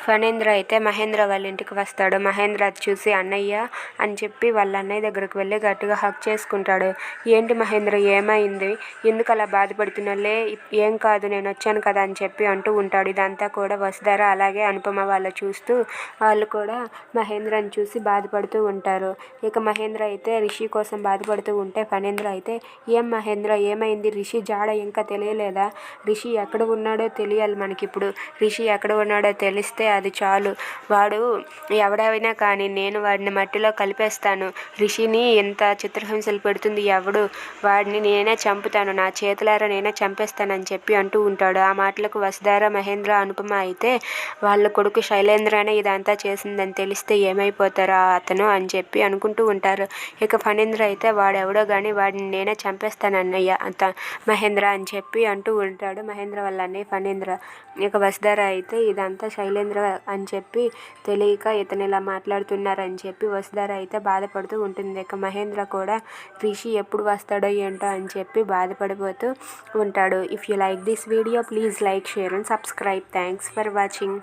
ఫణీంద్ర అయితే మహేంద్ర వాళ్ళ ఇంటికి వస్తాడు. మహేంద్ర అది చూసి అన్నయ్య అని చెప్పి వాళ్ళ అన్నయ్య దగ్గరికి వెళ్ళి గట్టిగా హగ్ చేసుకుంటాడు. ఏంటి మహేంద్ర ఏమైంది, ఎందుకు అలా బాధపడుతున్నాలే, ఏం కాదు నేను వచ్చాను కదా అని చెప్పి అంటూ ఉంటాడు. ఇదంతా కూడా వసుధార అలాగే అనుపమ వాళ్ళు చూస్తూ వాళ్ళు కూడా మహేంద్రని చూసి బాధపడుతూ ఉంటారు. ఇక మహేంద్ర అయితే రిషి కోసం బాధపడుతూ ఉంటే ఫణీంద్ర అయితే ఏం మహేంద్ర ఏమైంది, రిషి జాడ ఇంకా తెలియలేదా, రిషి ఎక్కడ ఉన్నాడో తెలియాలి మనకిప్పుడు, రిషి ఎక్కడ ఉన్నాడో తెలిస్తే అది చాలు, వాడు ఎవడైనా కానీ నేను వాడిని మట్టిలో కలిపేస్తాను, రిషిని ఎంత చిత్రహింసలు పెడుతుంది ఎవడు, వాడిని నేనే చంపుతాను, నా చేతులారా నేనే చంపేస్తానని చెప్పి అంటూ ఉంటాడు. ఆ మాటలకు వసుధార మహేంద్ర అనుపమ అయితే వాళ్ళ కొడుకు శైలేంద్రనే ఇదంతా చేసిందని తెలిస్తే ఏమైపోతారా అతను అని చెప్పి అనుకుంటూ ఉంటారు. ఇక ఫణీంద్ర అయితే వాడెవడో కానీ వాడిని నేనే చంపేస్తానన్నయ్య మహేంద్ర అని చెప్పి అంటూ ఉంటాడు మహేంద్ర వాళ్ళ అన్నయ్య ఫణీంద్ర. ఇక వసుధార అయితే ఇదంతా శైలేంద్ర అని చెప్పి తెలియక ఇతను ఇలా మాట్లాడుతున్నారని చెప్పి వసుధార అయితే బాధపడుతూ ఉంటుంది. ఇక మహేంద్ర కూడా రిషి ఎప్పుడు వస్తాడో ఏంటో అని చెప్పి బాధపడిపోతూ ఉంటాడు. If you like this video please like, share and subscribe. Thanks for watching.